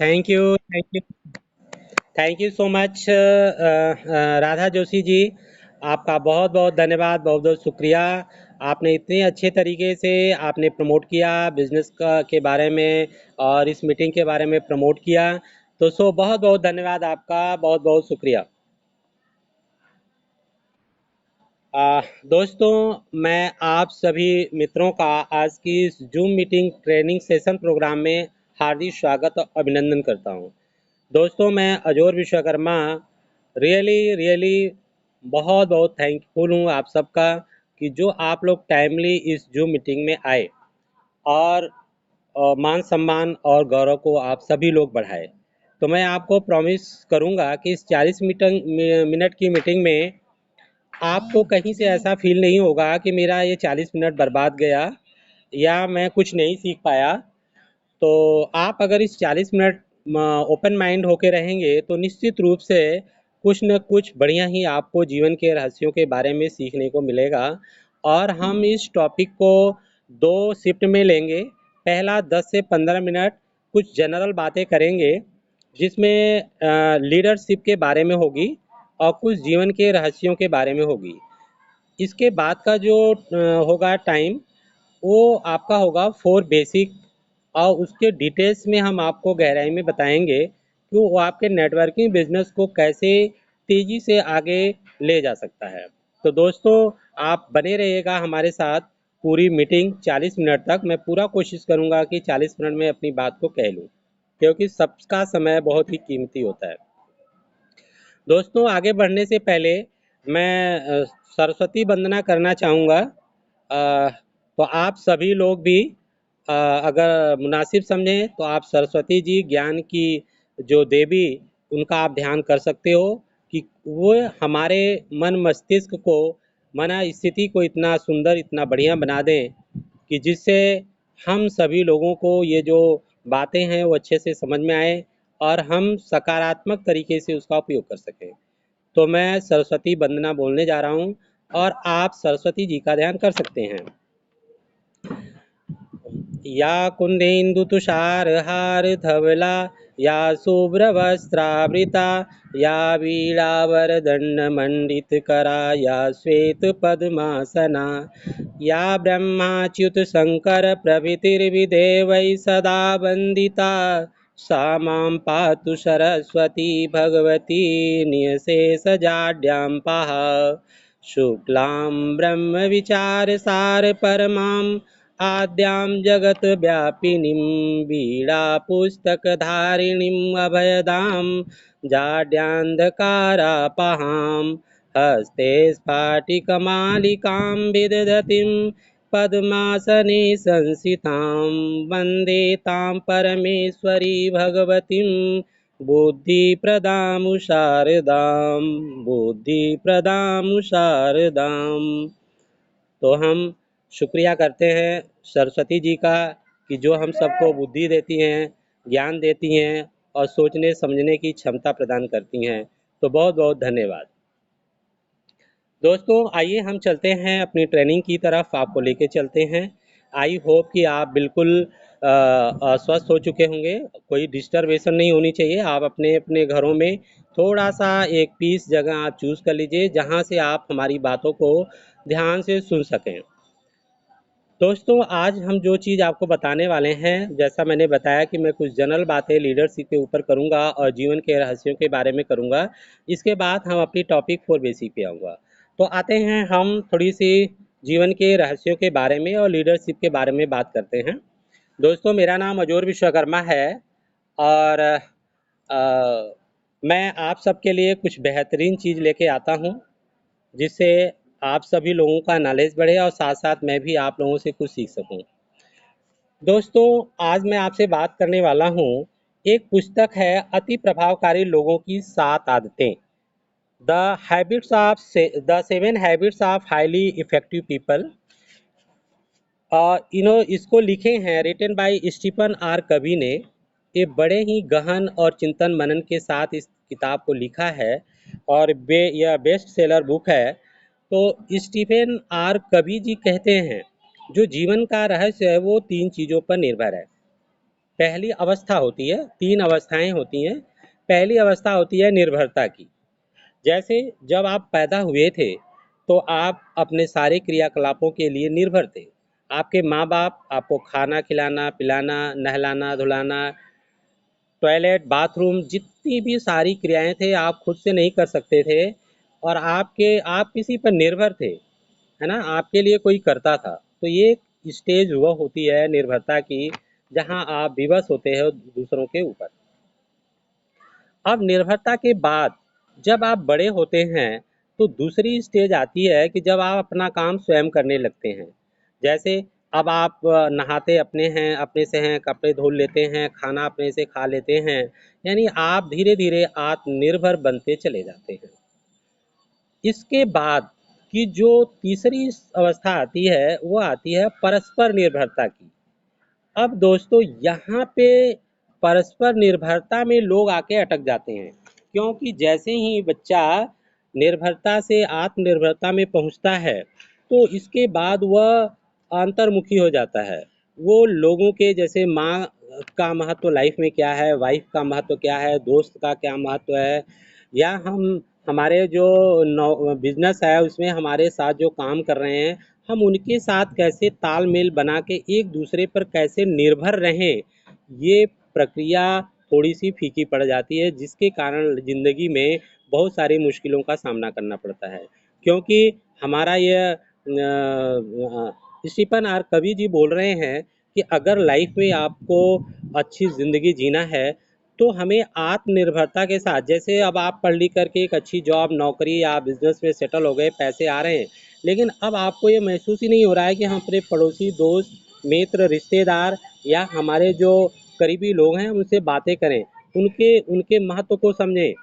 Thank you thank you so much Radha Joshi ji. आपका बहुत बहुत धन्यवाद, बहुत बहुत शुक्रिया। आपने इतने अच्छे तरीके से आपने प्रमोट किया बिजनेस का के बारे में और इस मीटिंग के बारे में प्रमोट किया। तो बहुत बहुत धन्यवाद आपका, बहुत बहुत शुक्रिया। दोस्तों, मैं आप सभी मित्रों का आज की इस Zoom meeting training session program में हार्दिक स्वागत और अभिनंदन करता हूं। दोस्तों, मैं अजोर विश्वकर्मा रियली रियली बहुत बहुत थैंकफुल हूँ आप सबका कि जो आप लोग टाइमली इस जूम मीटिंग में आए और मान सम्मान और गौरव को आप सभी लोग बढ़ाए। तो मैं आपको प्रॉमिस करूँगा कि इस 40 मिनट की मीटिंग में आपको कहीं से ऐसा फील नहीं होगा कि मेरा ये 40 मिनट बर्बाद गया या मैं कुछ नहीं सीख पाया। तो आप अगर इस 40 मिनट ओपन माइंड होके रहेंगे तो निश्चित रूप से कुछ न कुछ बढ़िया ही आपको जीवन के रहस्यों के बारे में सीखने को मिलेगा। और हम इस टॉपिक को दो शिफ्ट में लेंगे। पहला 10 से 15 मिनट कुछ जनरल बातें करेंगे जिसमें लीडरशिप के बारे में होगी और कुछ जीवन के रहस्यों के बारे में होगी। इसके बाद का जो होगा टाइम, वो आपका होगा फॉर बेसिक, और उसके डिटेल्स में हम आपको गहराई में बताएंगे कि वो आपके नेटवर्किंग बिजनेस को कैसे तेजी से आगे ले जा सकता है। तो दोस्तों, आप बने रहिएगा हमारे साथ पूरी मीटिंग 40 मिनट तक। मैं पूरा कोशिश करूंगा कि 40 मिनट में अपनी बात को कह लूँ, क्योंकि सबका समय बहुत ही कीमती होता है। दोस्तों, आगे बढ़ने से पहले मैं सरस्वती वंदना करना चाहूँगा। तो आप सभी लोग भी अगर मुनासिब समझें तो आप सरस्वती जी, ज्ञान की जो देवी, उनका आप ध्यान कर सकते हो कि वो हमारे मन मस्तिष्क को, मना स्थिति को इतना सुंदर, इतना बढ़िया बना दें कि जिससे हम सभी लोगों को ये जो बातें हैं वो अच्छे से समझ में आए और हम सकारात्मक तरीके से उसका उपयोग कर सकें। तो मैं सरस्वती वंदना बोलने जा रहा हूँ और आप सरस्वती जी का ध्यान कर सकते हैं। या कुंदेन्दु तुषार हार धवला, या शुभ्र वस्त्रावृता, या वीणावरदंड मंडित करा, या श्वेत पद्मासना, या ब्रह्माच्युत शंकर प्रभृतिर्विदेवै सदा वंदिता, सा मां पातु सरस्वती भगवती नियशेषजाड्यां पाः। शुक्लां ब्रह्म विचार सार परमां, आद्यां जगद्व्यापिनीं, वीणापुस्तकधारिणीम् अभयदां, जाड्यान्धकारापहां, हस्ते स्फाटिकमालिकां विदधतीं, पद्मासने संस्थितां, वन्दे तां परमेश्वरी भगवतीं, बुद्धिप्रदां शारदां, बुद्धिप्रदां शारदां। तो हम शुक्रिया करते हैं सरस्वती जी का कि जो हम सबको बुद्धि देती हैं, ज्ञान देती हैं और सोचने समझने की क्षमता प्रदान करती हैं। तो बहुत बहुत धन्यवाद। दोस्तों, आइए हम चलते हैं अपनी ट्रेनिंग की तरफ, आपको लेके चलते हैं। आई होप कि आप बिल्कुल स्वस्थ हो चुके होंगे, कोई डिस्टर्बेशन नहीं होनी चाहिए। आप अपने अपने घरों में थोड़ा सा एक पीस जगह आप चूज़ कर लीजिए जहाँ से आप हमारी बातों को ध्यान से सुन सकें। दोस्तों, आज हम जो चीज़ आपको बताने वाले हैं, जैसा मैंने बताया कि मैं कुछ जनरल बातें लीडरशिप के ऊपर करूंगा और जीवन के रहस्यों के बारे में करूंगा। इसके बाद हम अपनी टॉपिक फॉर बेसिक पे आऊँगा। तो आते हैं हम थोड़ी सी जीवन के रहस्यों के बारे में और लीडरशिप के बारे में बात करते हैं। दोस्तों, मेरा नाम अजोर विश्वकर्मा है और मैं आप सबके लिए कुछ बेहतरीन चीज़ लेके आता हूँ जिससे आप सभी लोगों का नॉलेज बढ़े और साथ साथ मैं भी आप लोगों से कुछ सीख सकूं। दोस्तों, आज मैं आपसे बात करने वाला हूं, एक पुस्तक है अति प्रभावकारी लोगों की 7 आदतें, the 7 habits of highly effective people. इसको लिखे हैं, रिटन बाय स्टीफन आर कवी ने। ये बड़े ही गहन और चिंतन मनन के साथ इस किताब को लिखा है और यह बेस्ट सेलर बुक है। तो स्टीफन आर कवी जी कहते हैं जो जीवन का रहस्य है वो 3 चीज़ों पर निर्भर है। पहली अवस्था होती है, 3 अवस्थाएं होती हैं। पहली अवस्था होती है निर्भरता की। जैसे जब आप पैदा हुए थे तो आप अपने सारे क्रियाकलापों के लिए निर्भर थे। आपके माँ बाप आपको खाना खिलाना, पिलाना, नहलाना धुलाना, टॉयलेट, बाथरूम, जितनी भी सारी क्रियाएं थे आप खुद से नहीं कर सकते थे, और आप किसी पर निर्भर थे, है ना, आपके लिए कोई करता था। तो ये एक स्टेज वह होती है निर्भरता की, जहां आप विवश होते हैं दूसरों के ऊपर। अब निर्भरता के बाद जब आप बड़े होते हैं तो दूसरी स्टेज आती है कि जब आप अपना काम स्वयं करने लगते हैं। जैसे अब आप नहाते अपने हैं, अपने से हैं, कपड़े धो लेते हैं, खाना अपने से खा लेते हैं, यानी आप धीरे धीरे आत्मनिर्भर बनते चले जाते हैं। इसके बाद की जो तीसरी अवस्था आती है वो आती है परस्पर निर्भरता की। अब दोस्तों यहाँ पे परस्पर निर्भरता में लोग आके अटक जाते हैं, क्योंकि जैसे ही बच्चा निर्भरता से आत्मनिर्भरता में पहुँचता है तो इसके बाद वह अंतर्मुखी हो जाता है। वो लोगों के, जैसे माँ का महत्व लाइफ में क्या है, वाइफ का महत्व क्या है, दोस्त का क्या महत्व है, या हम हमारे जो बिजनेस है उसमें हमारे साथ जो काम कर रहे हैं, हम उनके साथ कैसे तालमेल बना के एक दूसरे पर कैसे निर्भर रहें, ये प्रक्रिया थोड़ी सी फीकी पड़ जाती है, जिसके कारण ज़िंदगी में बहुत सारी मुश्किलों का सामना करना पड़ता है। क्योंकि हमारा यह स्टीफन आर कवि जी बोल रहे हैं कि अगर लाइफ में आपको अच्छी ज़िंदगी जीना है तो हमें आत्मनिर्भरता के साथ, जैसे अब आप पढ़ लिख करके एक अच्छी जॉब, नौकरी या बिजनेस में सेटल हो गए, पैसे आ रहे हैं, लेकिन अब आपको ये महसूस ही नहीं हो रहा है कि हम अपने पड़ोसी, दोस्त, मित्र, रिश्तेदार या हमारे जो करीबी लोग हैं उनसे बातें करें, उनके उनके महत्व को समझें।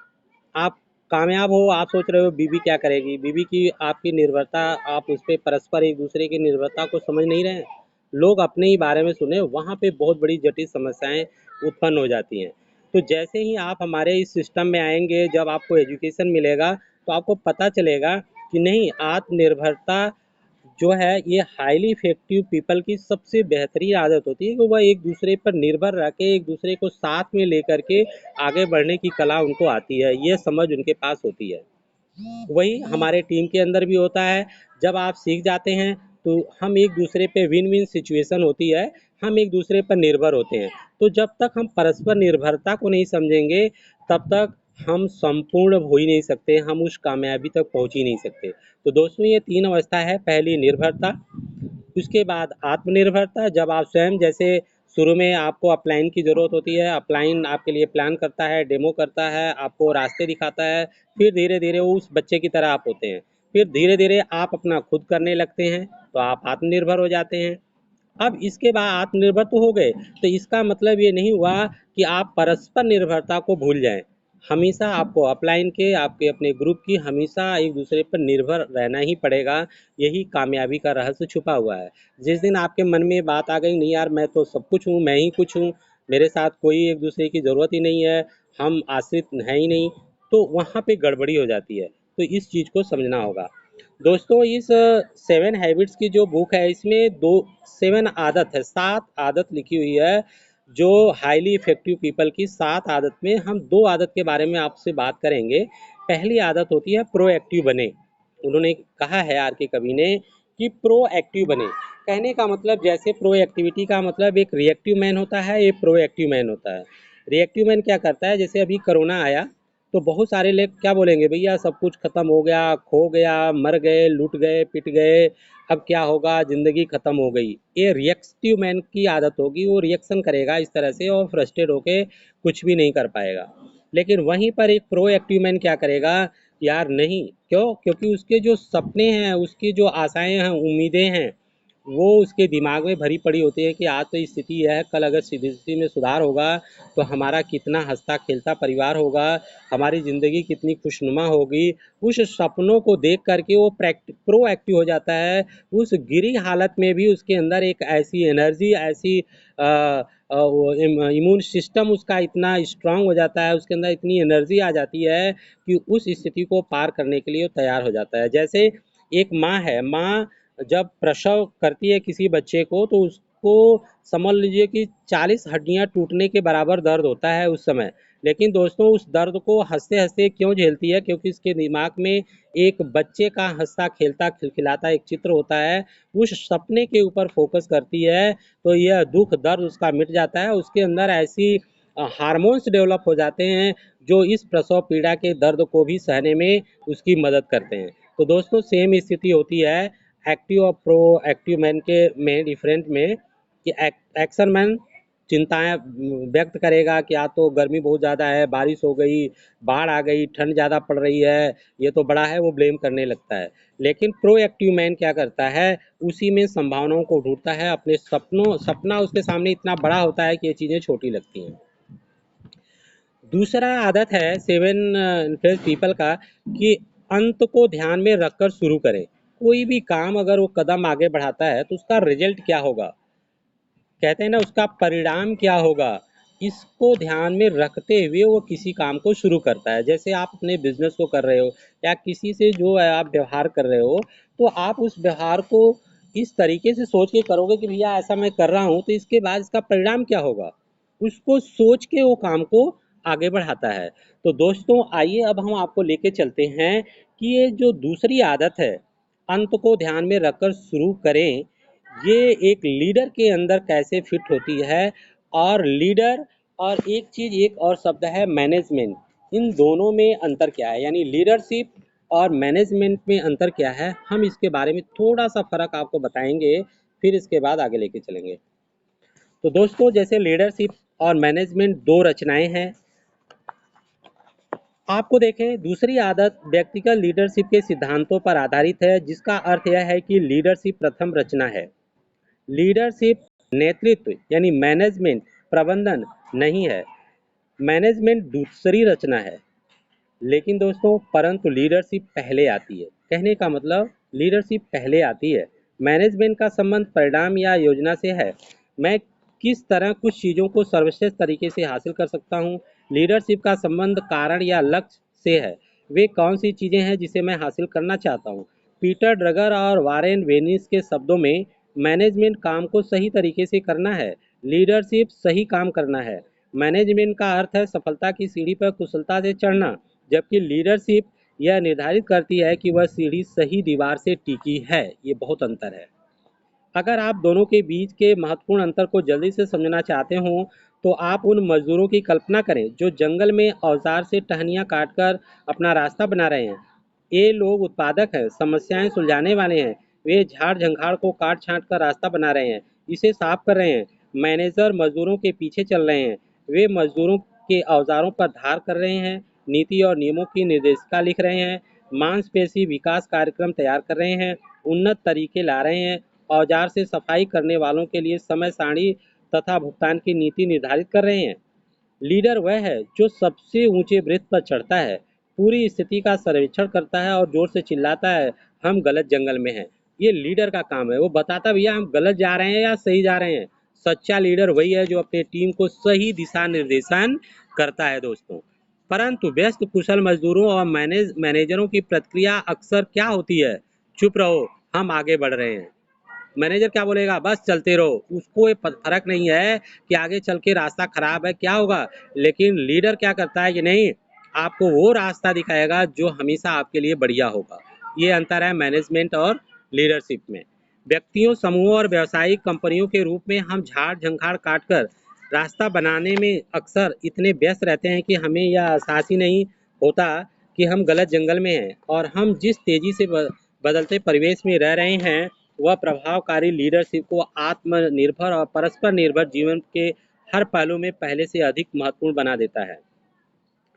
आप कामयाब हो, आप सोच रहे हो बीवी क्या करेगी, बीवी की आपकी निर्भरता, आप उस पर परस्पर एक दूसरे की निर्भरता को समझ नहीं रहे हैं, लोग अपने ही बारे में सुने, वहाँ पे बहुत बड़ी जटिल समस्याएं उत्पन्न हो जाती हैं। तो जैसे ही आप हमारे इस सिस्टम में आएंगे, जब आपको एजुकेशन मिलेगा तो आपको पता चलेगा कि नहीं, आत्मनिर्भरता जो है ये हाईली इफेक्टिव पीपल की सबसे बेहतरीन आदत होती है कि वह एक दूसरे पर निर्भर रह के एक दूसरे को साथ में लेकर के आगे बढ़ने की कला उनको आती है, ये समझ उनके पास होती है। वही हमारे टीम के अंदर भी होता है। जब आप सीख जाते हैं तो हम एक दूसरे पे विन विन सिचुएशन होती है, हम एक दूसरे पर निर्भर होते हैं। तो जब तक हम परस्पर निर्भरता को नहीं समझेंगे तब तक हम संपूर्ण हो ही नहीं सकते, हम उस कामयाबी तक पहुंच ही नहीं सकते। तो दोस्तों ये 3 अवस्था है, पहली निर्भरता, उसके बाद आत्मनिर्भरता, जब आप स्वयं, जैसे शुरू में आपको अपलाइन की ज़रूरत होती है, अपलाइन आपके लिए प्लान करता है, डेमो करता है, आपको रास्ते दिखाता है, फिर धीरे धीरे वो उस बच्चे की तरह आप होते हैं, फिर धीरे धीरे आप अपना खुद करने लगते हैं तो आप आत्मनिर्भर हो जाते हैं। अब इसके बाद आत्मनिर्भर तो हो गए, तो इसका मतलब ये नहीं हुआ कि आप परस्पर निर्भरता को भूल जाएं। हमेशा आपको अपलाइन के, आपके अपने ग्रुप की हमेशा एक दूसरे पर निर्भर रहना ही पड़ेगा। यही कामयाबी का रहस्य छुपा हुआ है। जिस दिन आपके मन में बात आ गई, नहीं यार मैं तो सब कुछ हूँ, मैं ही कुछ हूँ, मेरे साथ कोई एक दूसरे की ज़रूरत ही नहीं है, हम आश्रित हैं ही नहीं, तो वहाँ पे गड़बड़ी हो जाती है। तो इस चीज़ को समझना होगा। दोस्तों इस 7 हैबिट्स की जो बुक है इसमें 7 आदत है, 7 आदत लिखी हुई है, जो हाईली इफेक्टिव पीपल की 7 आदत में हम 2 आदत के बारे में आपसे बात करेंगे। पहली आदत होती है प्रोएक्टिव बने। उन्होंने कहा है आर के कवि ने कि प्रोएक्टिव बने। कहने का मतलब, जैसे प्रोएक्टिविटी का मतलब एक रिएक्टिव मैन होता है, एक प्रोएक्टिव मैन होता है। रिएक्टिव मैन क्या करता है, जैसे अभी कोरोना आया तो बहुत सारे लोग क्या बोलेंगे, भैया सब कुछ खत्म हो गया, खो गया, मर गए, लूट गए, पिट गए, अब क्या होगा, ज़िंदगी ख़त्म हो गई। ये रिएक्टिव मैन की आदत होगी, वो रिएक्शन करेगा इस तरह से और फ्रस्ट्रेट होके कुछ भी नहीं कर पाएगा। लेकिन वहीं पर एक प्रोएक्टिव मैन क्या करेगा, यार नहीं, क्यों, क्योंकि उसके जो सपने हैं, उसकी जो आशाएं हैं, उम्मीदें हैं, वो उसके दिमाग में भरी पड़ी होती है कि आज तो स्थिति यह है, कल अगर स्थिति में सुधार होगा तो हमारा कितना हंसता खेलता परिवार होगा, हमारी ज़िंदगी कितनी खुशनुमा होगी। उस सपनों को देख करके वो प्रोएक्टिव हो जाता है। उस गिरी हालत में भी उसके अंदर एक ऐसी एनर्जी, ऐसी इम्यून सिस्टम उसका इतना स्ट्रांग हो जाता है, उसके अंदर इतनी एनर्जी आ जाती है कि उस स्थिति को पार करने के लिए वो तैयार हो जाता है। जैसे एक माँ है, माँ जब प्रसव करती है किसी बच्चे को तो आपको समझ लीजिए कि 40 हड्डियां टूटने के बराबर दर्द होता है उस समय। लेकिन दोस्तों उस दर्द को हंसते हंसते क्यों झेलती है? क्योंकि इसके दिमाग में एक बच्चे का हंसता खेलता खिलखिलाता एक चित्र होता है, उस सपने के ऊपर फोकस करती है, तो यह दुख दर्द उसका मिट जाता है। उसके अंदर ऐसी हार्मोन्स डेवलप हो जाते हैं जो इस प्रसव पीड़ा के दर्द को भी सहने में उसकी मदद करते हैं। तो दोस्तों सेम स्थिति होती है एक्टिव और प्रो एक्टिव मैन के में डिफरेंट में, कि एक्शन मैन चिंताएं व्यक्त करेगा कि आज तो गर्मी बहुत ज़्यादा है, बारिश हो गई, बाढ़ आ गई, ठंड ज़्यादा पड़ रही है, ये तो बड़ा है, वो ब्लेम करने लगता है। लेकिन प्रोएक्टिव मैन क्या करता है? उसी में संभावनाओं को ढूंढता है, अपने सपना उसके सामने इतना बड़ा होता है कि ये चीज़ें छोटी लगती हैं। दूसरा आदत है 7 इन्फ्लुएंस पीपल का, कि अंत को ध्यान में रखकर शुरू करें। कोई भी काम अगर वो कदम आगे बढ़ाता है तो उसका रिजल्ट क्या होगा, कहते हैं ना, उसका परिणाम क्या होगा, इसको ध्यान में रखते हुए वो किसी काम को शुरू करता है। जैसे आप अपने बिजनेस को कर रहे हो या किसी से जो है आप व्यवहार कर रहे हो, तो आप उस व्यवहार को इस तरीके से सोच के करोगे कि भैया ऐसा मैं कर रहा हूँ तो इसके बाद इसका परिणाम क्या होगा, उसको सोच के वो काम को आगे बढ़ाता है। तो दोस्तों आइए अब हम आपको लेके चलते हैं कि ये जो दूसरी आदत है, अंत को ध्यान में रखकर शुरू करें, ये एक लीडर के अंदर कैसे फिट होती है। और लीडर और एक चीज़, एक और शब्द है मैनेजमेंट, इन दोनों में अंतर क्या है, यानी लीडरशिप और मैनेजमेंट में अंतर क्या है, हम इसके बारे में थोड़ा सा फर्क आपको बताएंगे, फिर इसके बाद आगे लेके चलेंगे। तो दोस्तों जैसे लीडरशिप और मैनेजमेंट दो रचनाएं हैं, आपको देखें दूसरी आदत व्यक्तिगत लीडरशिप के सिद्धांतों पर आधारित है, जिसका अर्थ यह है कि लीडरशिप प्रथम रचना है। लीडरशिप नेतृत्व यानी मैनेजमेंट प्रबंधन नहीं है, मैनेजमेंट दूसरी रचना है। लेकिन दोस्तों परंतु लीडरशिप पहले आती है, कहने का मतलब लीडरशिप पहले आती है। मैनेजमेंट का संबंध परिणाम या योजना से है, मैं किस तरह कुछ चीज़ों को सर्वश्रेष्ठ तरीके से हासिल कर सकता हूँ। लीडरशिप का संबंध कारण या लक्ष्य से है, वे कौन सी चीज़ें हैं जिसे मैं हासिल करना चाहता हूँ। पीटर ड्रगर और वारेन वेनिस के शब्दों में मैनेजमेंट काम को सही तरीके से करना है, लीडरशिप सही काम करना है। मैनेजमेंट का अर्थ है सफलता की सीढ़ी पर कुशलता से चढ़ना, जबकि लीडरशिप यह निर्धारित करती है कि वह सीढ़ी सही दीवार से टिकी है। ये बहुत अंतर है। अगर आप दोनों के बीच के महत्वपूर्ण अंतर को जल्दी से समझना चाहते हो तो आप उन मजदूरों की कल्पना करें जो जंगल में औजार से टहनियाँ काटकर अपना रास्ता बना रहे हैं। ये लोग उत्पादक हैं, समस्याएं सुलझाने वाले हैं, वे झाड़ झंखाड़ को काट छांट कर रास्ता बना रहे हैं, इसे साफ कर रहे हैं। मैनेजर मजदूरों के पीछे चल रहे हैं, वे मजदूरों के औजारों पर धार कर रहे हैं, नीति और नियमों की निर्देशिका लिख रहे हैं, मांसपेशी विकास कार्यक्रम तैयार कर रहे हैं, उन्नत तरीके ला रहे हैं, औजार से सफाई करने वालों के लिए समय सारणी तथा भुगतान की नीति निर्धारित कर रहे हैं। लीडर वह है जो सबसे ऊंचे वृत्त पर चढ़ता है, पूरी स्थिति का सर्वेक्षण करता है और जोर से चिल्लाता है, हम गलत जंगल में हैं। ये लीडर का काम है, वो बताता भैया हम गलत जा रहे हैं या सही जा रहे हैं। सच्चा लीडर वही है जो अपने टीम को सही दिशा निर्देशन करता है दोस्तों। परंतु व्यस्त कुशल मजदूरों और मैनेजरों की प्रतिक्रिया अक्सर क्या होती है? चुप रहो, हम आगे बढ़ रहे हैं। मैनेजर क्या बोलेगा? बस चलते रहो, उसको ये फर्क नहीं है कि आगे चल के रास्ता खराब है क्या होगा। लेकिन लीडर क्या करता है कि नहीं, आपको वो रास्ता दिखाएगा जो हमेशा आपके लिए बढ़िया होगा। ये अंतर है मैनेजमेंट और लीडरशिप में। व्यक्तियों, समूहों और व्यावसायिक कंपनियों के रूप में हम झाड़ झंखाड़ काट कर रास्ता बनाने में अक्सर इतने व्यस्त रहते हैं कि हमें यह एहसास ही नहीं होता कि हम गलत जंगल में हैं और हम जिस तेजी से बदलते परिवेश में रह रहे हैं वह प्रभावकारी लीडरशिप को आत्मनिर्भर और परस्पर निर्भर जीवन के हर पहलू में पहले से अधिक महत्वपूर्ण बना देता है।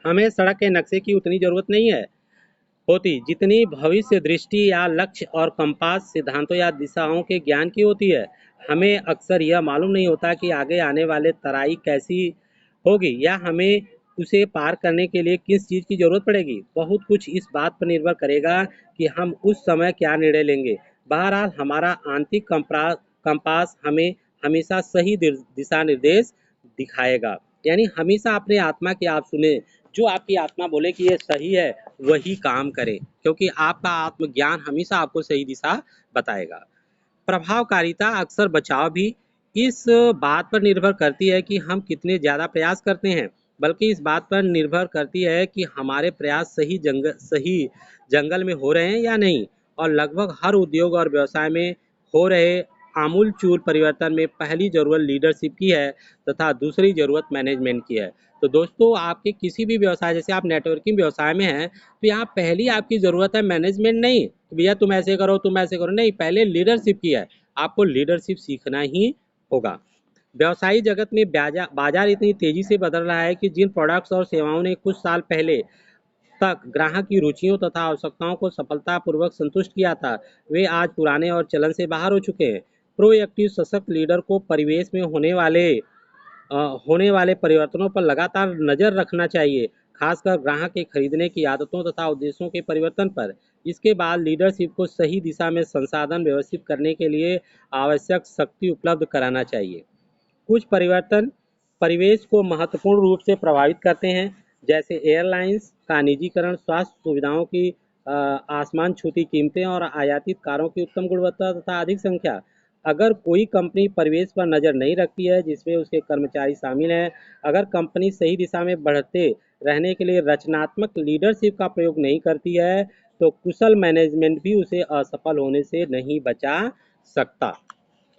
हमें सड़क के नक्शे की उतनी जरूरत नहीं है होती जितनी भविष्य दृष्टि या लक्ष्य और कंपास सिद्धांतों या दिशाओं के ज्ञान की होती है। हमें अक्सर यह मालूम नहीं होता कि आगे आने वाले तराई कैसी होगी या हमें उसे पार करने के लिए किस चीज़ की जरूरत पड़ेगी। बहुत कुछ इस बात पर निर्भर करेगा कि हम उस समय क्या निर्णय लेंगे। बहरहाल हमारा आंतरिक कंपास हमें हमेशा सही दिशा निर्देश दिखाएगा। यानी हमेशा अपने आत्मा की आप सुने, जो आपकी आत्मा बोले कि ये सही है वही काम करें, क्योंकि आपका आत्मज्ञान हमेशा आपको सही दिशा बताएगा। प्रभावकारिता अक्सर बचाव भी इस बात पर निर्भर करती है कि हम कितने ज़्यादा प्रयास करते हैं, बल्कि इस बात पर निर्भर करती है कि हमारे प्रयास सही जंगल में हो रहे हैं या नहीं। और लगभग हर उद्योग और व्यवसाय में हो रहे आमूलचूल परिवर्तन में पहली ज़रूरत लीडरशिप की है तथा दूसरी ज़रूरत मैनेजमेंट की है। तो दोस्तों, आपके किसी भी व्यवसाय, जैसे आप नेटवर्किंग व्यवसाय में हैं, तो यहाँ पहली आपकी ज़रूरत है मैनेजमेंट नहीं, भैया तुम ऐसे करो तुम ऐसे करो, नहीं, पहले लीडरशिप की है। आपको लीडरशिप सीखना ही होगा। व्यवसायी जगत में बाजार इतनी तेजी से बदल रहा है कि जिन प्रोडक्ट्स और सेवाओं ने कुछ साल पहले तक ग्राहक की रुचियों तथा आवश्यकताओं को सफलतापूर्वक संतुष्ट किया था, वे आज पुराने और चलन से बाहर हो चुके हैं। प्रोएक्टिव सशक्त लीडर को परिवेश में होने वाले परिवर्तनों पर लगातार नजर रखना चाहिए, खासकर ग्राहक के खरीदने की आदतों तथा उद्देश्यों के परिवर्तन पर। इसके बाद लीडरशिप को सही दिशा में संसाधन व्यवस्थित करने के लिए आवश्यक शक्ति उपलब्ध कराना चाहिए। कुछ परिवर्तन परिवेश को महत्वपूर्ण रूप से प्रभावित करते हैं, जैसे एयरलाइंस का निजीकरण, स्वास्थ्य सुविधाओं की आसमान छूती कीमतें और आयातित कारों की उत्तम गुणवत्ता तथा अधिक संख्या। अगर कोई कंपनी परिवेश पर नज़र नहीं रखती है जिसमें उसके कर्मचारी शामिल हैं, अगर कंपनी सही दिशा में बढ़ते रहने के लिए रचनात्मक लीडरशिप का प्रयोग नहीं करती है, तो कुशल मैनेजमेंट भी उसे असफल होने से नहीं बचा सकता।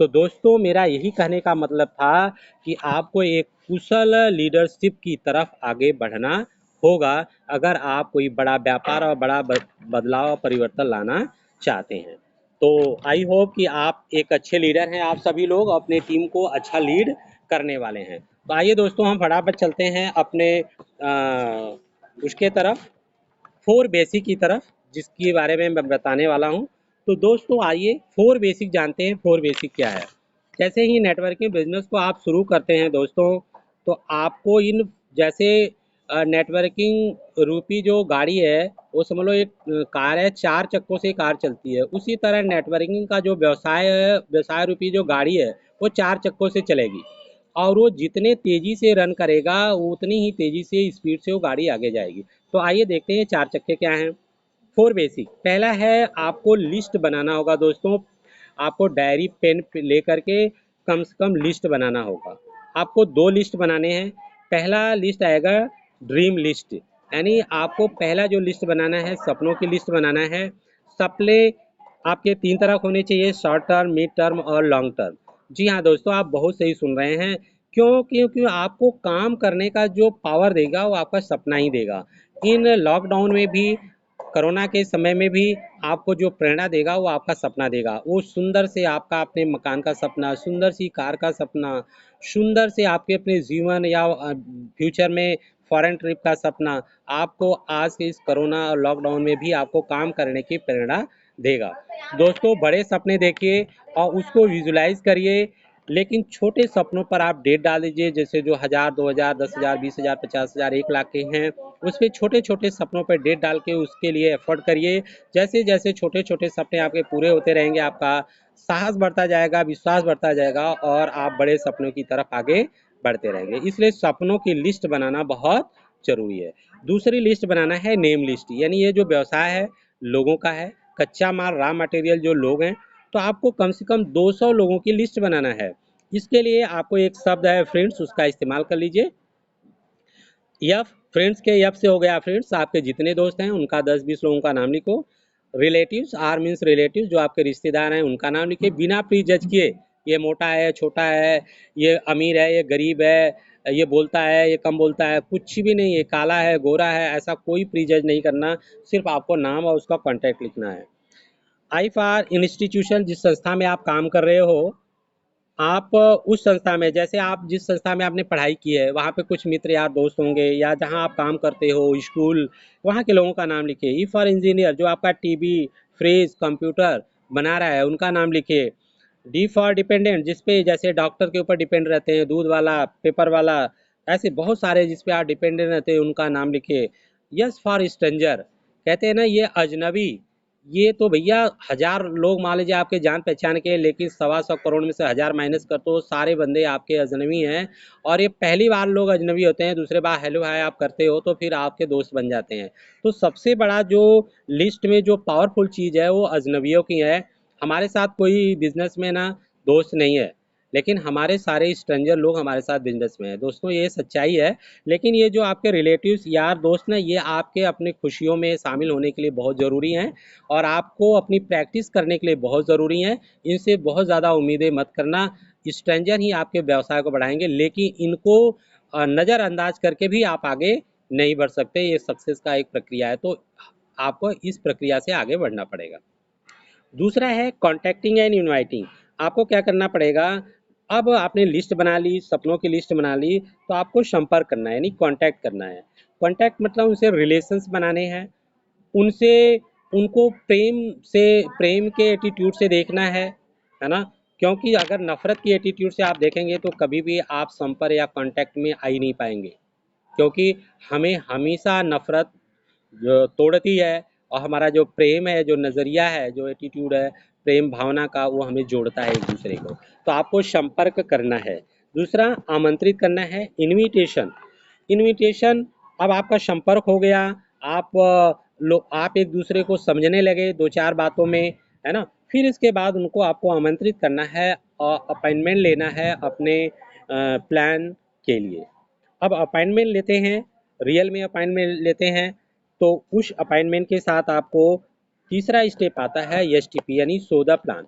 तो दोस्तों, मेरा यही कहने का मतलब था कि आपको एक कुशल लीडरशिप की तरफ आगे बढ़ना होगा, अगर आप कोई बड़ा व्यापार और बड़ा बदलाव और परिवर्तन लाना चाहते हैं। तो आई होप कि आप एक अच्छे लीडर हैं, आप सभी लोग अपने टीम को अच्छा लीड करने वाले हैं। तो आइए दोस्तों, हम फटाफट चलते हैं अपने उसके तरफ, 4 बेसिक की तरफ, जिसके बारे में मैं बताने वाला हूँ। तो दोस्तों आइए 4 बेसिक जानते हैं। 4 बेसिक क्या है। जैसे ही नेटवर्किंग बिजनेस को आप शुरू करते हैं दोस्तों, तो आपको इन जैसे नेटवर्किंग रूपी जो गाड़ी है, वो समझ लो एक कार है, 4 चक्कों से कार चलती है। उसी तरह नेटवर्किंग का जो व्यवसाय है, व्यवसाय रूपी जो गाड़ी है, वो 4 चक्कों से चलेगी। और वो जितने तेज़ी से रन करेगा, उतनी ही तेज़ी से स्पीड से वो गाड़ी आगे जाएगी। तो आइए देखते हैं 4 चक्के क्या हैं। 4 बेसिक। पहला है, आपको लिस्ट बनाना होगा दोस्तों। आपको डायरी पेन लेकर के कम से कम लिस्ट बनाना होगा। आपको 2 लिस्ट बनाने हैं। पहला लिस्ट आएगा ड्रीम लिस्ट, यानी आपको पहला जो लिस्ट बनाना है, सपनों की लिस्ट बनाना है। सपने आपके 3 तरह होने चाहिए, शॉर्ट टर्म, मिड टर्म और लॉन्ग टर्म। जी हाँ दोस्तों, आप बहुत सही सुन रहे हैं। क्यों? क्योंकि आपको काम करने का जो पावर देगा वो आपका सपना ही देगा। इन लॉकडाउन में भी, कोरोना के समय में भी आपको जो प्रेरणा देगा वो आपका सपना देगा। वो सुंदर से आपका अपने मकान का सपना, सुंदर सी कार का सपना, सुंदर से आपके अपने जीवन या फ्यूचर में फॉरेन ट्रिप का सपना, आपको आज के इस कोरोना और लॉकडाउन में भी आपको काम करने की प्रेरणा देगा। दोस्तों, बड़े सपने देखिए और उसको विजुलाइज करिए, लेकिन छोटे सपनों पर आप डेट डाल दीजिए। जैसे जो 1000, 2000, 10,000, 20,000, 50,000, 1 लाख के हैं, उस पर छोटे छोटे सपनों पर डेट डाल के उसके लिए एफर्ट करिए। जैसे जैसे छोटे छोटे सपने आपके पूरे होते रहेंगे, आपका साहस बढ़ता जाएगा, विश्वास बढ़ता जाएगा और आप बड़े सपनों की तरफ आगे बढ़ते रहेंगे। इसलिए सपनों की लिस्ट बनाना बहुत जरूरी है। दूसरी लिस्ट बनाना है नेम लिस्ट, यानी ये जो व्यवसाय है लोगों का है, कच्चा माल, रॉ मटेरियल जो लोग हैं, तो आपको कम से कम 200 लोगों की लिस्ट बनाना है। इसके लिए आपको एक शब्द है फ्रेंड्स, उसका इस्तेमाल कर लीजिए। यफ, फ्रेंड्स के यफ से हो गया फ्रेंड्स, आपके जितने दोस्त हैं उनका 10-20 लोगों का नाम लिखो। रिलेटिव्स, आर मीन्स रिलेटिव्स, जो आपके रिश्तेदार हैं उनका नाम लिखिए, बिना प्री जज किए। ये मोटा है, छोटा है, ये अमीर है, ये गरीब है, ये बोलता है, ये कम बोलता है, कुछ भी नहीं, ये काला है, गोरा है, ऐसा कोई प्री जज नहीं करना। सिर्फ आपको नाम और उसका कॉन्टैक्ट लिखना है। आई फॉर इंस्टीट्यूशन, जिस संस्था में आप काम कर रहे हो, आप उस संस्था में, जैसे आप जिस संस्था में आपने पढ़ाई की है, वहाँ पे कुछ मित्र यार दोस्त होंगे, या जहाँ आप काम करते हो स्कूल, वहाँ के लोगों का नाम लिखिए। ई फॉर इंजीनियर, जो आपका टीवी, फ्रिज, कंप्यूटर बना रहा है, उनका नाम लिखिए। डी फॉर डिपेंडेंट, जिस पे जैसे डॉक्टर के ऊपर डिपेंड रहते हैं, दूध वाला, पेपर वाला, ऐसे बहुत सारे जिस पे आप डिपेंडेंट रहते हैं, उनका नाम लिखिए। यस फॉर स्ट्रेंजर, कहते हैं ना ये अजनबी, ये तो भैया 1000 लोग मान लीजिए आपके जान पहचान के, लेकिन 125 करोड़ में से 1000 माइनस कर तो सारे बंदे आपके अजनबी हैं। और ये पहली बार लोग अजनबी होते हैं, दूसरे बार हेलो हाय आप करते हो तो फिर आपके दोस्त बन जाते हैं। तो सबसे बड़ा जो लिस्ट में जो पावरफुल चीज़ है वो अजनबियों की है। हमारे साथ कोई बिजनेस में ना दोस्त नहीं है, लेकिन हमारे सारे स्ट्रेंजर लोग हमारे साथ बिजनेस में हैं। दोस्तों ये सच्चाई है। लेकिन ये जो आपके रिलेटिव्स यार दोस्त ना, ये आपके अपनी खुशियों में शामिल होने के लिए बहुत ज़रूरी हैं और आपको अपनी प्रैक्टिस करने के लिए बहुत ज़रूरी हैं। इनसे बहुत ज़्यादा उम्मीदें मत करना। स्ट्रेंजर ही आपके व्यवसाय को बढ़ाएंगे, लेकिन इनको नज़रअंदाज करके भी आप आगे नहीं बढ़ सकते। ये सक्सेस का एक प्रक्रिया है, तो आपको इस प्रक्रिया से आगे बढ़ना पड़ेगा। दूसरा है कॉन्टैक्टिंग एंड इनवाइटिंग। आपको क्या करना पड़ेगा, अब आपने लिस्ट बना ली, सपनों की लिस्ट बना ली, तो आपको संपर्क करना है, यानी कॉन्टैक्ट करना है। कॉन्टैक्ट मतलब उनसे रिलेशंस बनाने हैं, उनसे उनको प्रेम के एटीट्यूड से देखना है ना। क्योंकि अगर नफ़रत की एटीट्यूड से आप देखेंगे तो कभी भी आप संपर्क या कॉन्टैक्ट में आ ही नहीं पाएंगे, क्योंकि हमें हमेशा नफ़रत जो तोड़ती है और हमारा जो प्रेम है, जो नज़रिया है, जो एटीट्यूड है प्रेम भावना का, वो हमें जोड़ता है एक दूसरे को। तो आपको संपर्क करना है। दूसरा आमंत्रित करना है, इनविटेशन। इनविटेशन, अब आपका संपर्क हो गया, आप एक दूसरे को समझने लगे दो चार बातों में, है ना। फिर इसके बाद उनको आपको आमंत्रित करना है और अपॉइंटमेंट लेना है अपने प्लान के लिए। अब अपॉइंटमेंट लेते हैं, रियल में अपॉइंटमेंट लेते हैं, तो उस अपॉइंटमेंट के साथ आपको तीसरा स्टेप आता है एसटीपी, यानी सौदा प्लान।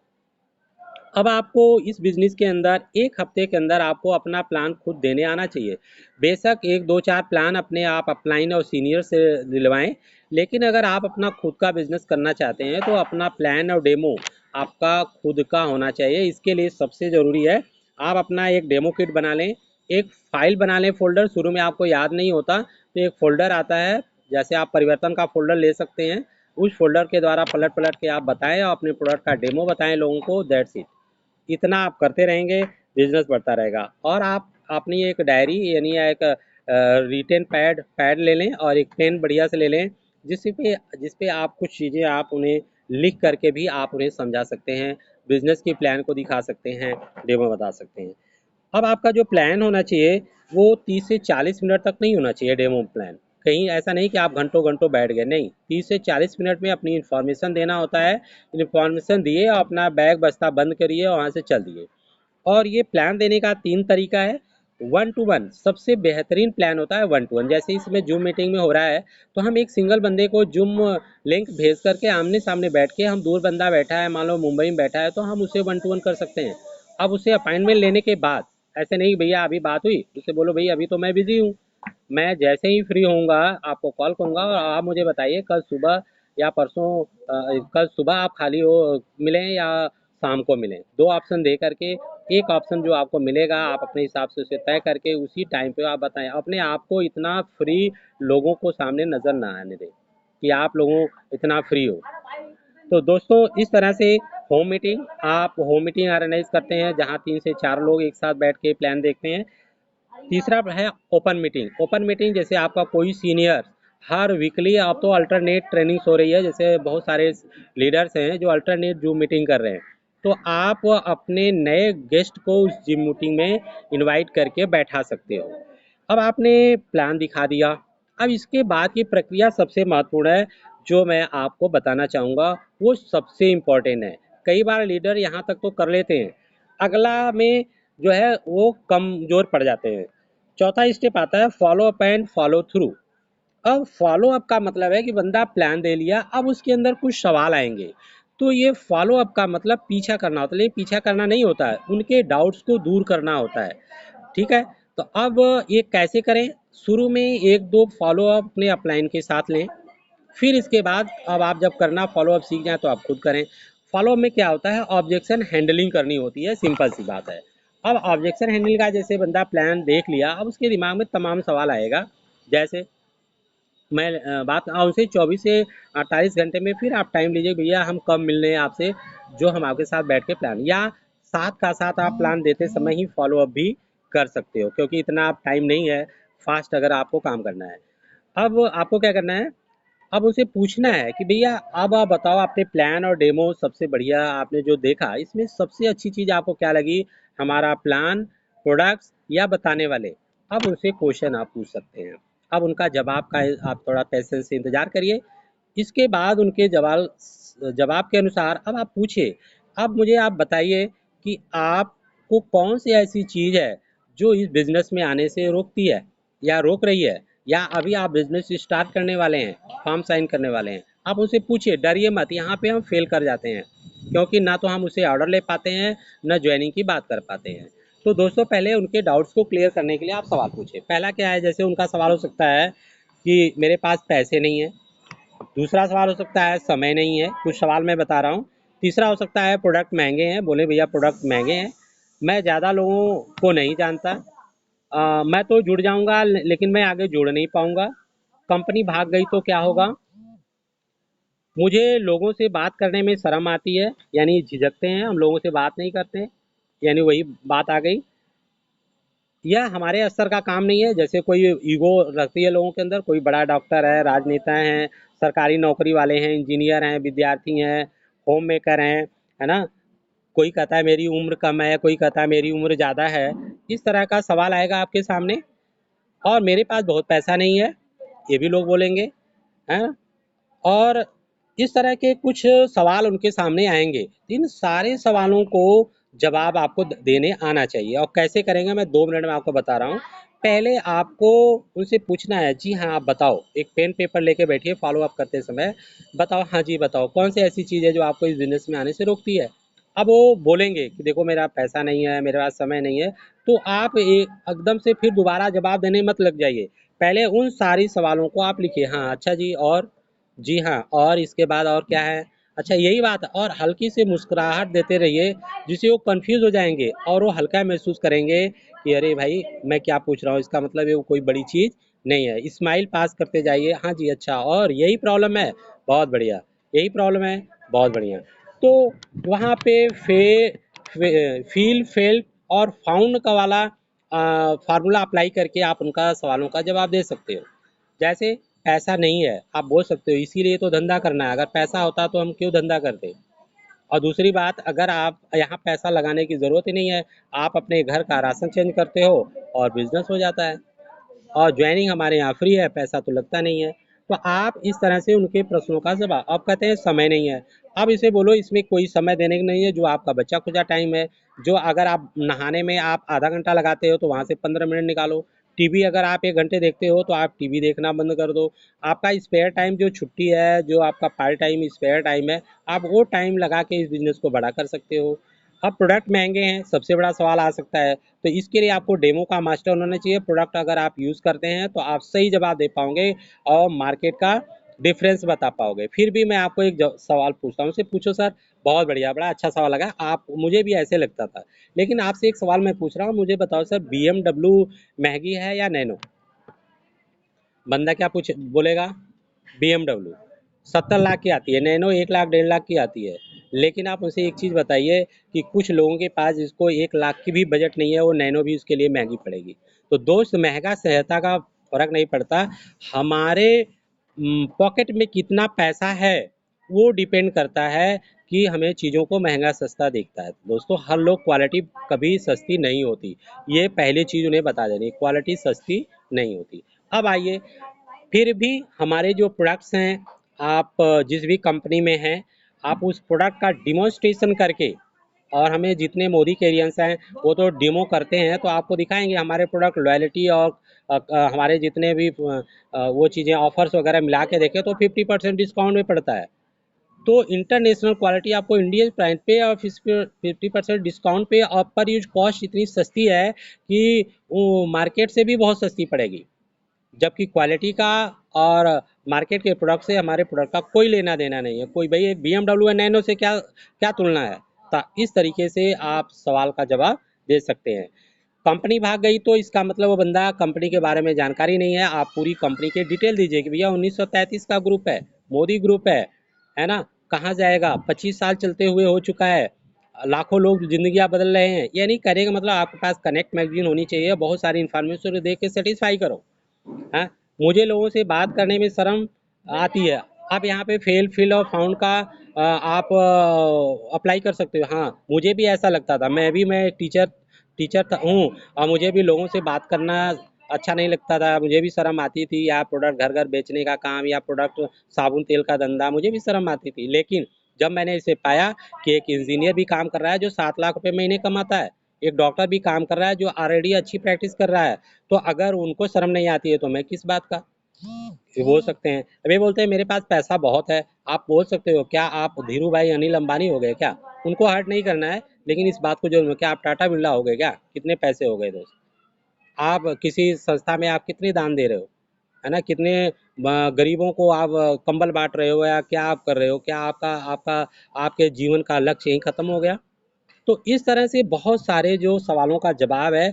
अब आपको इस बिजनेस के अंदर एक हफ्ते के अंदर आपको अपना प्लान खुद देने आना चाहिए। बेशक एक दो चार प्लान अपने आप अपलाइन और सीनियर से दिलवाएं, लेकिन अगर आप अपना खुद का बिजनेस करना चाहते हैं तो अपना प्लान और डेमो आपका खुद का होना चाहिए। इसके लिए सबसे ज़रूरी है आप अपना एक डेमो किट बना लें, एक फाइल बना लें, फोल्डर। शुरू में आपको याद नहीं होता तो एक फोल्डर आता है, जैसे आप परिवर्तन का फोल्डर ले सकते हैं, उस फोल्डर के द्वारा पलट पलट के आप बताएं और अपने प्रोडक्ट का डेमो बताएं लोगों को। That's it. इतना आप करते रहेंगे, बिजनेस बढ़ता रहेगा। और आप अपनी एक डायरी यानी एक रिटेन पैड ले लें और एक पेन बढ़िया से ले लें, जिस पे आप कुछ चीज़ें आप उन्हें लिख करके भी आप उन्हें समझा सकते हैं, बिजनेस की प्लान को दिखा सकते हैं, डेमो बता सकते हैं। अब आपका जो प्लान होना चाहिए वो 30 से 40 मिनट तक नहीं होना चाहिए डेमो प्लान। कहीं ऐसा नहीं कि आप घंटों घंटों बैठ गए, नहीं, 30 से 40 मिनट में अपनी इन्फॉर्मेशन देना होता है। इन्फॉर्मेशन दिए और अपना बैग बस्ता बंद करिए और वहाँ से चल दिए। और ये प्लान देने का 3 तरीका है। 1 टू 1 सबसे बेहतरीन प्लान होता है। 1 टू 1 जैसे इसमें जूम मीटिंग में हो रहा है, तो हम एक सिंगल बंदे को जूम लिंक भेज करके आमने सामने बैठ के, हम दूर बंदा बैठा है, मान लो मुंबई में बैठा है, तो हम उसे 1 टू 1 कर सकते हैं। अब उसे अपॉइंटमेंट लेने के बाद ऐसे नहीं भैया अभी बात हुई, उसे बोलो भैया अभी तो मैं बिजी हूँ, मैं जैसे ही फ्री होऊंगा आपको कॉल करूंगा और आप मुझे बताइए कल सुबह या परसों, कल सुबह आप खाली हो, मिलें या शाम को मिलें। दो ऑप्शन दे करके, एक ऑप्शन जो आपको मिलेगा आप अपने हिसाब से उसे तय करके उसी टाइम पे आप बताएं। अपने आप को इतना फ्री लोगों को सामने नज़र ना आने दें कि आप लोगों इतना फ्री हो। तो दोस्तों इस तरह से आप होम मीटिंग ऑर्गेनाइज करते हैं जहां 3 से 4 लोग एक साथ बैठ के प्लान देखते हैं। तीसरा है ओपन मीटिंग। ओपन मीटिंग जैसे आपका कोई सीनियर हर वीकली, आप तो अल्टरनेट ट्रेनिंग्स हो रही है, जैसे बहुत सारे लीडर्स हैं जो अल्टरनेट जूम मीटिंग कर रहे हैं, तो आप अपने नए गेस्ट को उस जिम मीटिंग में इनवाइट करके बैठा सकते हो। अब आपने प्लान दिखा दिया। अब इसके बाद की प्रक्रिया सबसे महत्वपूर्ण है, जो मैं आपको बताना चाहूँगा वो सबसे इम्पोर्टेंट है। कई बार लीडर यहाँ तक तो कर लेते हैं, अगला में जो है वो कमजोर पड़ जाते हैं। चौथा स्टेप आता है follow up and follow through. अब फॉलो अप का मतलब है कि बंदा प्लान दे लिया, अब उसके अंदर कुछ सवाल आएंगे, तो ये फॉलो अप का मतलब पीछा करना होता है। लेकिन पीछा करना नहीं होता है, उनके डाउट्स को दूर करना होता है। ठीक है, तो अब ये कैसे करें। शुरू में एक दो फॉलो अप अपने अपलाइन के साथ लें, फिर इसके बाद अब आप जब करना फॉलो अप सीख जाए तो आप खुद करें। फॉलो अप में क्या होता है, ऑब्जेक्शन हैंडलिंग करनी होती है, सिंपल सी बात है। अब ऑब्जेक्शन हैंडलिंग का, जैसे बंदा प्लान देख लिया, अब उसके दिमाग में तमाम सवाल आएगा। जैसे मैं बात उनसे 24 से 48 घंटे में फिर आप टाइम लीजिए भैया हम कब मिलने हैं आपसे, जो हम आपके साथ बैठ के प्लान, या साथ का साथ आप प्लान देते समय ही फॉलो अप भी कर सकते हो, क्योंकि इतना आप टाइम नहीं है फास्ट अगर आपको काम करना है। अब आपको क्या करना है, अब उनसे पूछना है कि भैया अब आप बताओ, आपने प्लान और डेमो सबसे बढ़िया आपने जो देखा, इसमें सबसे अच्छी चीज़ आपको क्या लगी, हमारा प्लान, प्रोडक्ट्स या बताने वाले। अब उनसे क्वेश्चन आप पूछ सकते हैं। अब उनका जवाब का आप थोड़ा पेशेंस से इंतज़ार करिए। इसके बाद उनके जवाब के अनुसार अब आप पूछिए, अब मुझे आप बताइए कि आप आपको कौन सी ऐसी चीज़ है जो इस बिजनेस में आने से रोकती है या रोक रही है, या अभी आप बिजनेस स्टार्ट करने वाले हैं, फॉर्म साइन करने वाले हैं, आप उनसे पूछिए, डरिए मत। यहाँ पे हम फेल कर जाते हैं क्योंकि ना तो हम उसे ऑर्डर ले पाते हैं, ना ज्वाइनिंग की बात कर पाते हैं। तो दोस्तों, पहले उनके डाउट्स को क्लियर करने के लिए आप सवाल पूछिए। पहला क्या है, जैसे उनका सवाल हो सकता है कि मेरे पास पैसे नहीं है। दूसरा सवाल हो सकता है समय नहीं है, कुछ सवाल मैं बता रहा हूँ। तीसरा हो सकता है प्रोडक्ट महंगे हैं, बोले भैया प्रोडक्ट महंगे हैं, मैं ज़्यादा लोगों को नहीं जानता, मैं तो जुड़ जाऊंगा लेकिन मैं आगे जुड़ नहीं पाऊंगा, कंपनी भाग गई तो क्या होगा, मुझे लोगों से बात करने में शर्म आती है, यानी झिझकते हैं, हम लोगों से बात नहीं करते, यानी वही बात आ गई। यह हमारे स्तर का काम नहीं है, जैसे कोई ईगो रखती है लोगों के अंदर, कोई बड़ा डॉक्टर है, राजनेता हैं, सरकारी नौकरी वाले हैं, इंजीनियर हैं, विद्यार्थी हैं, होम मेकर हैं, है ना, कोई कहता है मेरी उम्र कम है, कोई कहता है मेरी उम्र ज़्यादा है। इस तरह का सवाल आएगा आपके सामने। और मेरे पास बहुत पैसा नहीं है, ये भी लोग बोलेंगे, हैं। और इस तरह के कुछ सवाल उनके सामने आएंगे। इन सारे सवालों को जवाब आपको देने आना चाहिए। और कैसे करेंगे, मैं 2 मिनट में आपको बता रहा हूँ। पहले आपको उनसे पूछना है, जी हाँ आप बताओ, एक पेन पेपर लेके बैठिए फॉलो अप करते समय, बताओ, हाँ जी बताओ, कौन सी ऐसी चीज़ है जो आपको इस बिजनेस में आने से रोकती है। अब वो बोलेंगे कि देखो मेरा पैसा नहीं है, मेरे पास समय नहीं है, तो आप एकदम से फिर दोबारा जवाब देने मत लग जाइए। पहले उन सारी सवालों को आप लिखिए, हाँ अच्छा जी, और जी हाँ, और इसके बाद और क्या है? अच्छा यही बात है, और हल्की सी मुस्कुराहट देते रहिए, जिससे वो कन्फ्यूज़ हो जाएँगे और वो हल्का महसूस करेंगे कि अरे भाई मैं क्या पूछ रहा हूँ, इसका मतलब ये वो कोई बड़ी चीज़ नहीं है। स्माइल पास करते जाइए, हाँ जी अच्छा, और यही प्रॉब्लम है? बहुत बढ़िया। यही प्रॉब्लम है? बहुत बढ़िया। तो वहाँ पे फ़ील, फेल्ट और फाउंड का वाला फ़ॉर्मूला अप्लाई करके आप उनका सवालों का जवाब दे सकते हो। जैसे पैसा नहीं है, आप बोल सकते हो इसीलिए तो धंधा करना है, अगर पैसा होता तो हम क्यों धंधा करते। और दूसरी बात, अगर आप यहाँ पैसा लगाने की ज़रूरत ही नहीं है, आप अपने घर का राशन चेंज करते हो और बिजनेस हो जाता है, और ज्वाइनिंग हमारे यहाँ फ्री है, पैसा तो लगता नहीं है। तो आप इस तरह से उनके प्रश्नों का जवाब, अब कहते हैं समय नहीं है, अब इसे बोलो इसमें कोई समय देने का नहीं है, जो आपका बच्चा खुचा टाइम है, जो अगर आप नहाने में आप आधा घंटा लगाते हो तो वहाँ से 15 मिनट निकालो। टीवी अगर आप 1 घंटे देखते हो तो आप टीवी देखना बंद कर दो। आपका स्पेयर टाइम जो छुट्टी है, जो आपका पार्ट टाइम स्पेयर टाइम है, आप वो टाइम लगा के इस बिजनेस को बड़ा कर सकते हो। अब प्रोडक्ट महंगे हैं, सबसे बड़ा सवाल आ सकता है, तो इसके लिए आपको डेमो का मास्टर होना चाहिए। प्रोडक्ट अगर आप यूज़ करते हैं तो आप सही जवाब दे पाओगे और मार्केट का डिफरेंस बता पाओगे। फिर भी मैं आपको एक सवाल पूछता हूँ, उससे पूछो सर। बहुत बढ़िया, बड़ा अच्छा सवाल लगा, आप मुझे भी ऐसे लगता था। लेकिन आपसे एक सवाल मैं पूछ रहा हूँ, मुझे बताओ सर, BMW महंगी है या नैनो? बंदा क्या पूछ बोलेगा? BMW 70 लाख की आती है, नैनो 1 लाख 1.5 लाख की आती है। लेकिन आप उनसे एक चीज़ बताइए कि कुछ लोगों के पास जिसको 1 लाख की भी बजट नहीं है, वो नैनो भी उसके लिए महंगी पड़ेगी। तो दोस्त, महंगा सहता का फर्क नहीं पड़ता, हमारे पॉकेट में कितना पैसा है वो डिपेंड करता है कि हमें चीज़ों को महंगा सस्ता दिखता है। दोस्तों, हर लोग क्वालिटी कभी सस्ती नहीं होती, ये पहली चीज़ उन्हें बता देनी, क्वालिटी सस्ती नहीं होती। अब आइए, फिर भी हमारे जो प्रोडक्ट्स हैं, आप जिस भी कंपनी में हैं, आप उस प्रोडक्ट का डिमॉन्स्ट्रेशन करके, और हमें जितने मोदी के एरियंस हैं वो तो डेमो करते हैं, तो आपको दिखाएंगे हमारे प्रोडक्ट लॉयल्टी और हमारे जितने भी वो चीज़ें ऑफर्स वगैरह मिला के देखें तो 50% डिस्काउंट में पड़ता है। तो इंटरनेशनल क्वालिटी आपको इंडियन प्राइस पे और 50% डिस्काउंट पे, और पर यूज कॉस्ट इतनी सस्ती है कि वो मार्केट से भी बहुत सस्ती पड़ेगी। जबकि क्वालिटी का और मार्केट के प्रोडक्ट से हमारे प्रोडक्ट का कोई लेना देना नहीं है। कोई भाई एक BMW नैनो से क्या क्या तुलना है। तो इस तरीके से आप सवाल का जवाब दे सकते हैं। कंपनी भाग गई तो इसका मतलब वो बंदा कंपनी के बारे में जानकारी नहीं है। आप पूरी कंपनी के डिटेल दीजिए कि भैया 1933 का ग्रुप है, मोदी ग्रुप है ना, कहाँ जाएगा, 25 साल चलते हुए हो चुका है, लाखों लोग जिंदगियां बदल रहे हैं। ये नहीं कहने का मतलब आपके पास कनेक्ट मैगजीन होनी चाहिए, बहुत सारी इन्फॉर्मेशन देख के सेटिस्फाई करो। हाँ, मुझे लोगों से बात करने में शर्म आती है। आप यहाँ पे फेल, फिल और फाउंड का आप अप्लाई कर सकते हो। हाँ, मुझे भी ऐसा लगता था, मैं टीचर टीचर था हूँ, और मुझे भी लोगों से बात करना अच्छा नहीं लगता था, मुझे भी शर्म आती थी। या प्रोडक्ट घर घर बेचने का काम, या प्रोडक्ट साबुन तेल का धंधा, मुझे भी शर्म आती थी। लेकिन जब मैंने इसे पाया कि एक इंजीनियर भी काम कर रहा है जो 7 लाख रुपए महीने कमाता है, एक डॉक्टर भी काम कर रहा है जो ऑलरेडी अच्छी प्रैक्टिस कर रहा है। तो अगर उनको शर्म नहीं आती है तो मैं किस बात का। ये बोल सकते हैं। अब ये बोलते हैं मेरे पास पैसा बहुत है। आप बोल सकते हो क्या आप धीरू भाई अनिल अंबानी हो गए क्या? उनको हर्ट नहीं करना है, लेकिन इस बात को जरूर, क्या आप टाटा बिरला हो गए क्या? कितने पैसे हो गए दोस्त? आप किसी संस्था में आप कितने दान दे रहे हो, है ना? कितने गरीबों को आप कंबल बांट रहे हो, या क्या आप कर रहे हो? क्या आपका आपका आपके जीवन का लक्ष्य यहीं खत्म हो गया? तो इस तरह से बहुत सारे जो सवालों का जवाब है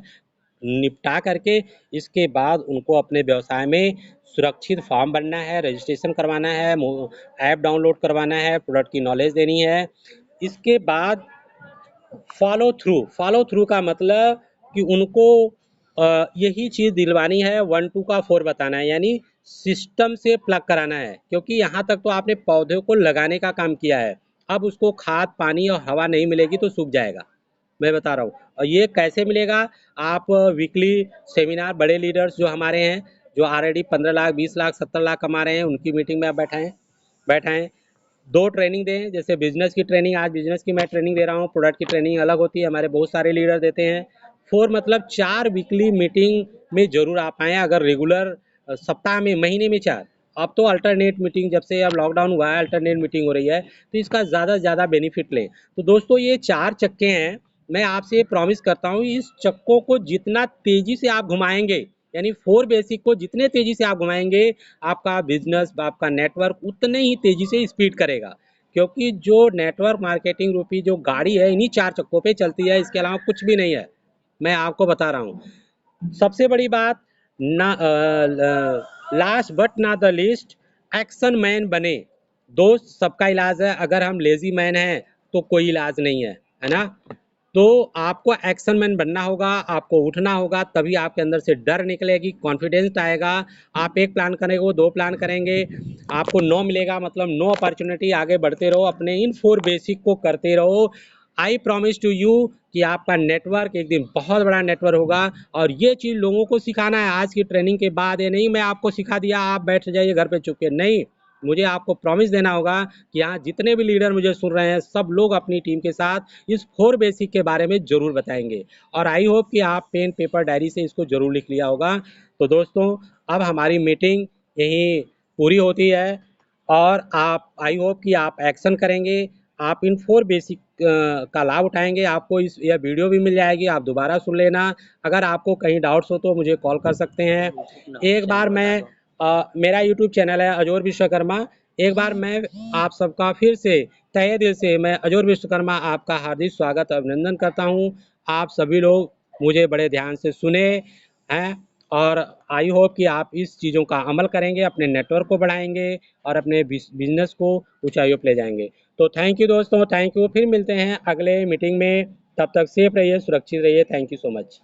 निपटा करके, इसके बाद उनको अपने व्यवसाय में सुरक्षित फॉर्म बनना है, रजिस्ट्रेशन करवाना है, ऐप डाउनलोड करवाना है, प्रोडक्ट की नॉलेज देनी है। इसके बाद फॉलो थ्रू का मतलब कि उनको यही चीज़ दिलवानी है, 1 2 का 4 बताना है, यानी सिस्टम से प्लग कराना है। क्योंकि यहाँ तक तो आपने पौधे को लगाने का काम किया है, अब उसको खाद पानी और हवा नहीं मिलेगी तो सूख जाएगा। मैं बता रहा हूँ। और ये कैसे मिलेगा? आप वीकली सेमिनार, बड़े लीडर्स जो हमारे हैं, जो ऑलरेडी 15 लाख 20 लाख 70 लाख कमा रहे हैं, उनकी मीटिंग में आप बैठाएं। 2 ट्रेनिंग दें, जैसे बिजनेस की ट्रेनिंग, आज बिजनेस की मैं ट्रेनिंग दे रहा हूँ, प्रोडक्ट की ट्रेनिंग अलग होती है, हमारे बहुत सारे लीडर देते हैं। 4 मतलब 4 वीकली मीटिंग में जरूर आप आएँ। अगर रेगुलर सप्ताह में, महीने में 4। अब तो अल्टरनेट मीटिंग, जब से अब लॉकडाउन हुआ है अल्टरनेट मीटिंग हो रही है, तो इसका ज़्यादा से ज़्यादा बेनिफिट लें। तो दोस्तों ये 4 चक्के हैं। मैं आपसे प्रॉमिस करता हूँ इस चक्कों को जितना तेज़ी से आप घुमाएंगे, यानी 4 बेसिक को जितने तेज़ी से आप घुमाएंगे, आपका बिजनेस, आपका नेटवर्क उतने ही तेज़ी से स्पीड करेगा। क्योंकि जो नेटवर्क मार्केटिंग रूपी जो गाड़ी है इन्हीं 4 चक्कों पे चलती है, इसके अलावा कुछ भी नहीं है। मैं आपको बता रहा हूँ। सबसे बड़ी बात ना, last but not the least, action man बने। दोस्त सबका इलाज है, अगर हम लेजी मैन हैं तो कोई इलाज नहीं है ना? तो आपको एक्शन मैन बनना होगा, आपको उठना होगा, तभी आपके अंदर से डर निकलेगी, कॉन्फिडेंस आएगा। आप एक प्लान करेंगे, वो 2 प्लान करेंगे, आपको नो मिलेगा, मतलब नो अपॉर्चुनिटी। आगे बढ़ते रहो, अपने इन 4 बेसिक को करते रहो। आई प्रॉमिस टू यू कि आपका नेटवर्क एक दिन बहुत बड़ा नेटवर्क होगा। और ये चीज़ लोगों को सिखाना है। आज की ट्रेनिंग के बाद ये नहीं मैं आपको सिखा दिया आप बैठ जाइए घर पे चुप के, नहीं। मुझे आपको प्रॉमिस देना होगा कि यहाँ जितने भी लीडर मुझे सुन रहे हैं, सब लोग अपनी टीम के साथ इस 4 बेसिक के बारे में ज़रूर बताएंगे। और आई होप कि आप पेन पेपर डायरी से इसको ज़रूर लिख लिया होगा। तो दोस्तों अब हमारी मीटिंग यहीं पूरी होती है, और आप, आई होप कि आप एक्शन करेंगे, आप इन 4 बेसिक का लाभ उठाएंगे। आपको इस यह वीडियो भी मिल जाएगी, आप दोबारा सुन लेना। अगर आपको कहीं डाउट्स हो तो मुझे कॉल कर सकते हैं। एक बार मैं मेरा यूट्यूब चैनल है अजोर विश्वकर्मा। एक बार मैं आप सबका फिर से तहे दिल से मैं अजोर विश्वकर्मा आपका हार्दिक स्वागत अभिनंदन करता हूँ। आप सभी लोग मुझे बड़े ध्यान से सुने हैं, और आई होप कि आप इस चीज़ों का अमल करेंगे, अपने नेटवर्क को बढ़ाएंगे और अपने बिजनेस को ऊंचाइयों पर ले जाएंगे। तो थैंक यू दोस्तों, थैंक यू। फिर मिलते हैं अगले मीटिंग में। तब तक सेफ रहिए, सुरक्षित रहिए। Thank you so much.